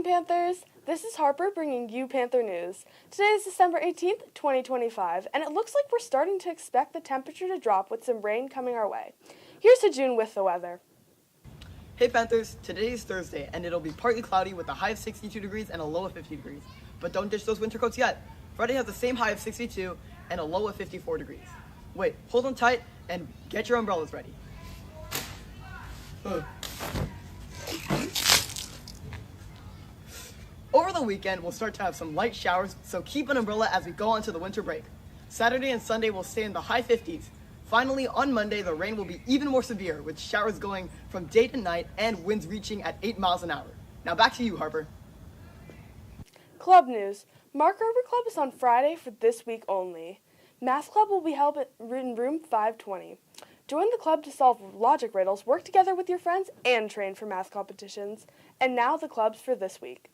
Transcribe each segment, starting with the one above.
Panthers! This is Harper bringing you Panther News. Today is December 18th, 2025, and it looks like we're starting to expect the temperature to drop with some rain coming our way. Here's Hajun with the weather. Hey Panthers, today is Thursday, and it'll be partly cloudy with a high of 62 degrees and a low of 50 degrees. But don't ditch those winter coats yet. Friday has the same high of 62 and a low of 54 degrees. Wait, hold on tight and get your umbrellas ready. Over the weekend, we'll start to have some light showers, so keep an umbrella as we go on to the winter break. Saturday and Sunday will stay in the high 50s. Finally, on Monday, the rain will be even more severe, with showers going from day to night and winds reaching at 8 miles an hour. Now back to you, Harper. Club news. Mark Gerber Club is on Friday for this week only. Math Club will be held in room 520. Join the club to solve logic riddles, work together with your friends, and train for math competitions. And now the clubs for this week.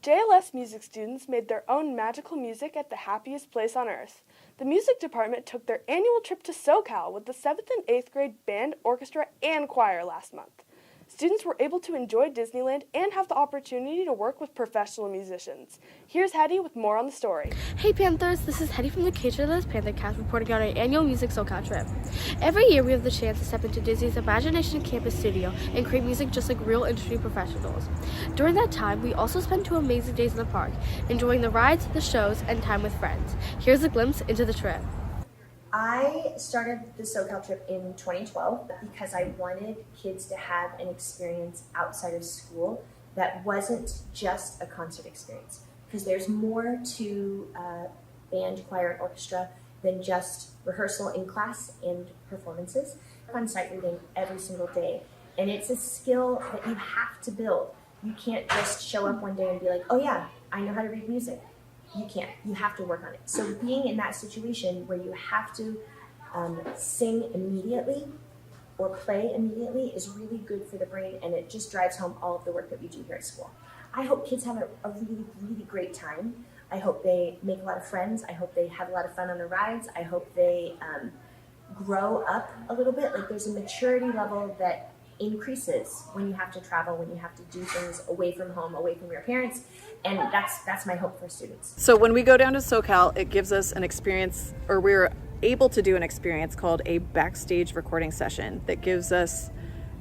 KJLS music students made their own magical music at the happiest place on earth. The music department took their annual trip to SoCal with the 7th and 8th grade band, orchestra, and choir last month. Students were able to enjoy Disneyland and have the opportunity to work with professional musicians. Here's Hetty with more on the story. Hey Panthers, this is Hetty from the KJLS Panthercast reporting on our annual Music SoCal trip. Every year we have the chance to step into Disney's Imagination Campus studio and create music just like real industry professionals. During that time, we also spent 2 amazing days in the park, enjoying the rides, the shows, and time with friends. Here's a glimpse into the trip. I started the SoCal trip in 2012 because I wanted kids to have an experience outside of school that wasn't just a concert experience. Because there's more to band, choir, and orchestra than just rehearsal in class and performances. On sight reading every single day, and it's a skill that you have to build. You can't just show up one day and be like, oh yeah, I know how to read music. You can't. You have to work on it. So being in that situation where you have to sing immediately or play immediately is really good for the brain, and it just drives home all of the work that we do here at school. I hope kids have a really, really great time. I hope they make a lot of friends. I hope they have a lot of fun on the rides. I hope they grow up a little bit. Like there's a maturity level that increases when you have to travel, when you have to do things away from home, away from your parents, and that's my hope for students. So when we go down to SoCal, it gives us an experience, or we're able to do an experience called a backstage recording session that gives us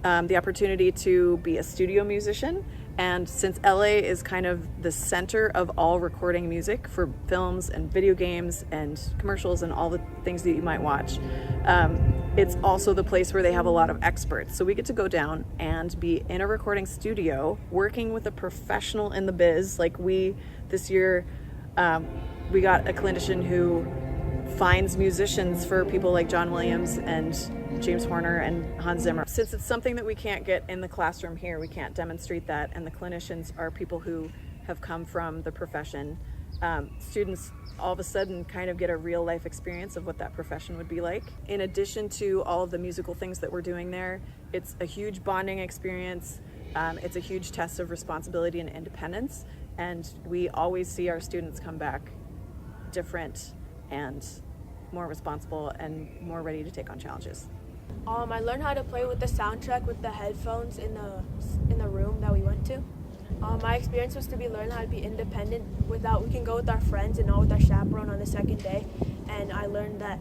the opportunity to be a studio musician. And since LA is kind of the center of all recording music for films and video games and commercials and all the things that you might watch, it's also the place where they have a lot of experts. So we get to go down and be in a recording studio working with a professional in the biz. Like this year, we got a clinician who finds musicians for people like John Williams and James Horner and Hans Zimmer. Since it's something that we can't get in the classroom here, we can't demonstrate that, and the clinicians are people who have come from the profession. Students all of a sudden kind of get a real life experience of what that profession would be like. In addition to all of the musical things that we're doing there, it's a huge bonding experience. It's a huge test of responsibility and independence, and we always see our students come back different and more responsible and more ready to take on challenges. I learned how to play with the soundtrack with the headphones in the room that we went to. My experience was to learn how to be independent we can go with our friends and not with our chaperone on the second day. And I learned that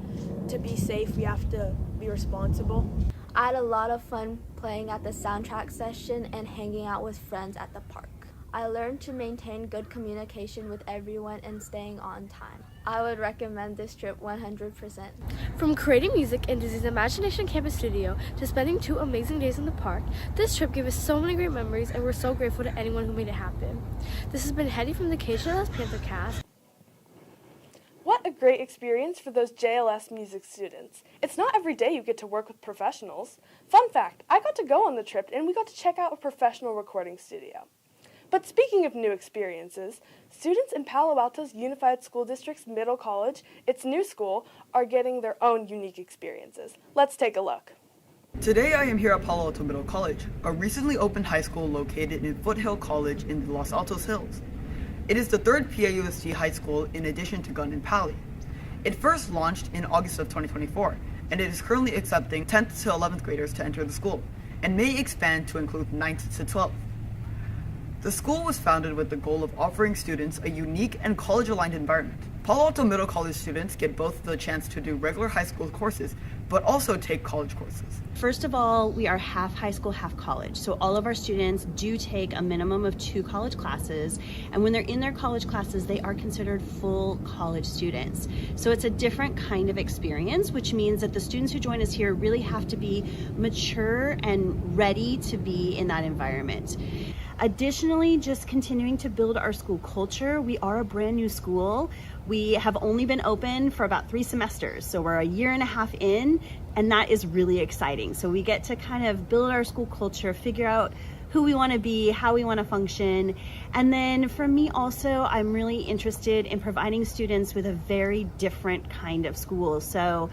to be safe, we have to be responsible. I had a lot of fun playing at the soundtrack session and hanging out with friends at the park. I learned to maintain good communication with everyone and staying on time. I would recommend this trip 100%. From creating music in Disney's Imagination Campus studio to spending 2 amazing days in the park, this trip gave us so many great memories, and we're so grateful to anyone who made it happen. This has been Hetty from the KJLS Panthercast. What a great experience for those JLS music students. It's not every day you get to work with professionals. Fun fact, I got to go on the trip and we got to check out a professional recording studio. But speaking of new experiences, students in Palo Alto's Unified School District's Middle College, its new school, are getting their own unique experiences. Let's take a look. Today I am here at Palo Alto Middle College, a recently opened high school located in Foothill College in the Los Altos Hills. It is the third PAUSD high school in addition to Gunn and Pally. It first launched in August of 2024, and it is currently accepting 10th to 11th graders to enter the school, and may expand to include 9th to 12th. The school was founded with the goal of offering students a unique and college-aligned environment. Palo Alto Middle College students get both the chance to do regular high school courses, but also take college courses. First of all, we are half high school, half college. So all of our students do take a minimum of 2 college classes. And when they're in their college classes, they are considered full college students. So it's a different kind of experience, which means that the students who join us here really have to be mature and ready to be in that environment. Additionally, just continuing to build our school culture. We are a brand new school. We have only been open for about 3 semesters, so we're a year and a half in, and that is really exciting. So we get to kind of build our school culture, figure out who we want to be, how we want to function. And then for me also, I'm really interested in providing students with a very different kind of school. So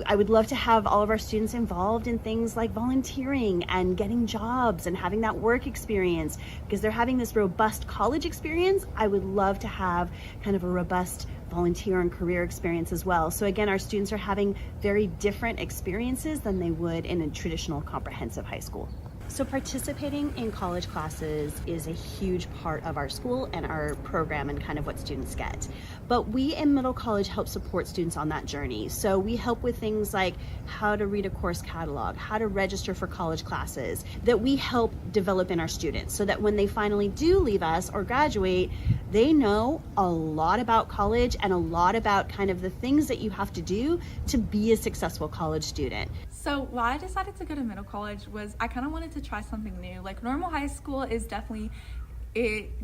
I would love to have all of our students involved in things like volunteering and getting jobs and having that work experience. Because they're having this robust college experience, I would love to have kind of a robust volunteer and career experience as well. So again, our students are having very different experiences than they would in a traditional comprehensive high school. So participating in college classes is a huge part of our school and our program and kind of what students get. But we in middle college help support students on that journey. So we help with things like how to read a course catalog, how to register for college classes, that we help develop in our students so that when they finally do leave us or graduate, they know a lot about college and a lot about kind of the things that you have to do to be a successful college student. So why I decided to go to middle college was I kind of wanted to try something new. Like normal high school is definitely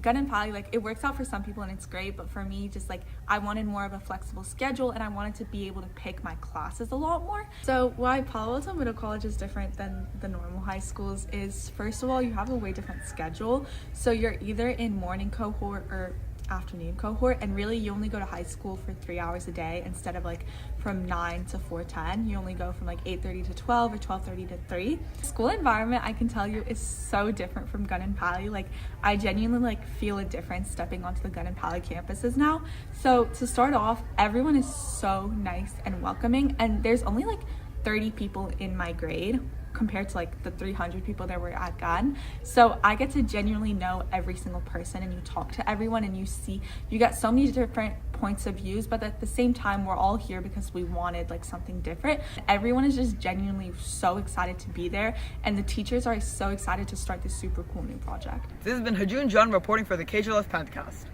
Gun and Pally, like it works out for some people and it's great, but for me, just like I wanted more of a flexible schedule and I wanted to be able to pick my classes a lot more. So why Palo Alto Middle College is different than the normal high schools is, first of all, you have a way different schedule. So you're either in morning cohort or afternoon cohort, and really you only go to high school for 3 hours a day instead of like from 9 to 4:10. You only go from like 8:30 to 12 or 12:30 to 3. School environment, I can tell you, is so different from Gun and Pally. Like I genuinely like feel a difference stepping onto the Gun and Pally campuses now. So to start off, everyone is so nice and welcoming, and there's only like 30 people in my grade compared to like the 300 people that were at Gun. So I get to genuinely know every single person, and you talk to everyone and you get so many different points of views, but at the same time we're all here because we wanted like something different. Everyone is just genuinely so excited to be there, and the teachers are so excited to start this super cool new project. This has been Hajun John reporting for the KJLS podcast.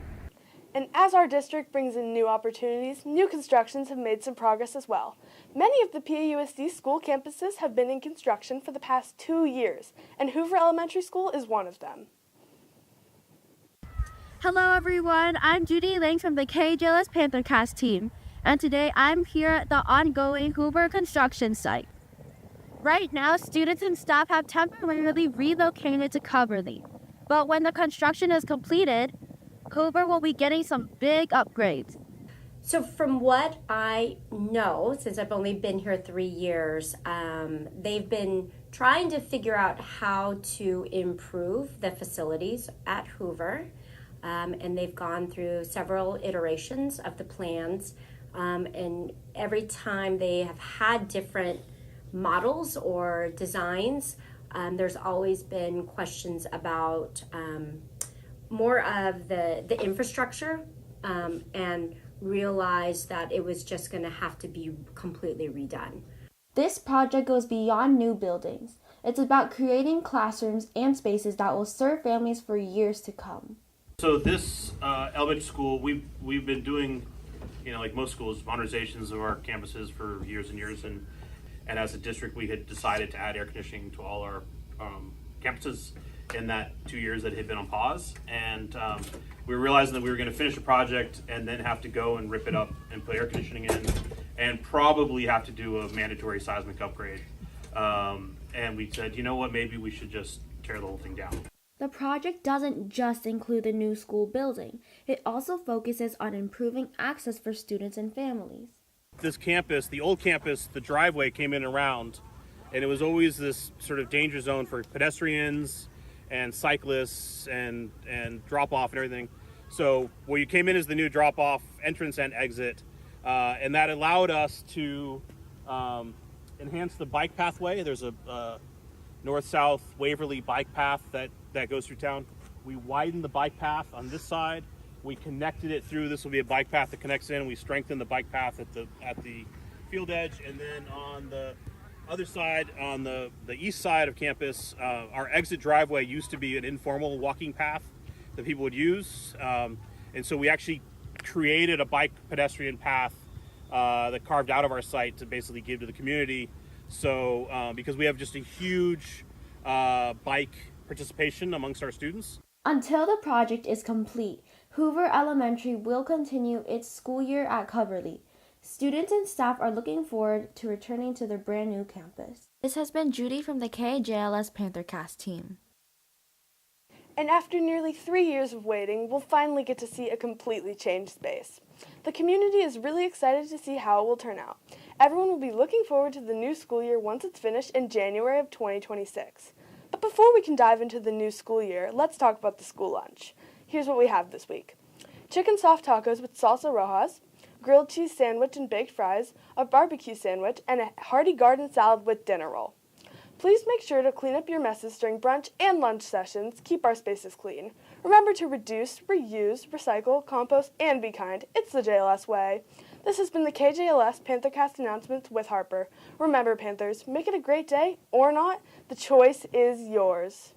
And as our district brings in new opportunities, new constructions have made some progress as well. Many of the PAUSD school campuses have been in construction for the past 2 years, and Hoover Elementary School is one of them. Hello everyone, I'm Judy Lang from the KJLS Panthercast team, and today I'm here at the ongoing Hoover construction site. Right now, students and staff have temporarily relocated to Coverly, but when the construction is completed, Hoover will be getting some big upgrades. So from what I know, since I've only been here 3 years, they've been trying to figure out how to improve the facilities at Hoover. And they've gone through several iterations of the plans. And every time they have had different models or designs, there's always been questions about more of the infrastructure, and realized that it was just going to have to be completely redone. This project goes beyond new buildings. It's about creating classrooms and spaces that will serve families for years to come. So this elementary school, we've been doing, like most schools, modernizations of our campuses for years and years, and as a district we had decided to add air conditioning to all our campuses in that 2 years that had been on pause, and we were realizing that we were going to finish a project and then have to go and rip it up and put air conditioning in, and probably have to do a mandatory seismic upgrade. And we said, you know what, maybe we should just tear the whole thing down. The project doesn't just include the new school building. It also focuses on improving access for students and families. This campus, the old campus, the driveway came in around, and it was always this sort of danger zone for pedestrians and cyclists and drop off and everything. So where you came in is the new drop off entrance and exit, and that allowed us to enhance the bike pathway. There's a north-south Waverly bike path that goes through town. We widened the bike path on this side. We connected it through. This will be a bike path that connects in. We strengthened the bike path at the field edge, and then on the other side, on the east side of campus, our exit driveway used to be an informal walking path that people would use, and so we actually created a bike pedestrian path that carved out of our site to basically give to the community. So because we have just a huge bike participation amongst our students. Until the project is complete, Hoover Elementary will continue its school year at Coverly. Students and staff are looking forward to returning to their brand new campus. This has been Judy from the KJLS PantherCast team. And after nearly 3 years of waiting, we'll finally get to see a completely changed space. The community is really excited to see how it will turn out. Everyone will be looking forward to the new school year once it's finished in January of 2026. But before we can dive into the new school year, let's talk about the school lunch. Here's what we have this week. Chicken soft tacos with salsa rojas, grilled cheese sandwich and baked fries, a barbecue sandwich, and a hearty garden salad with dinner roll. Please make sure to clean up your messes during brunch and lunch sessions. Keep our spaces clean. Remember to reduce, reuse, recycle, compost, and be kind. It's the JLS way. This has been the KJLS PantherCast announcements with Harper. Remember, Panthers, make it a great day or not. The choice is yours.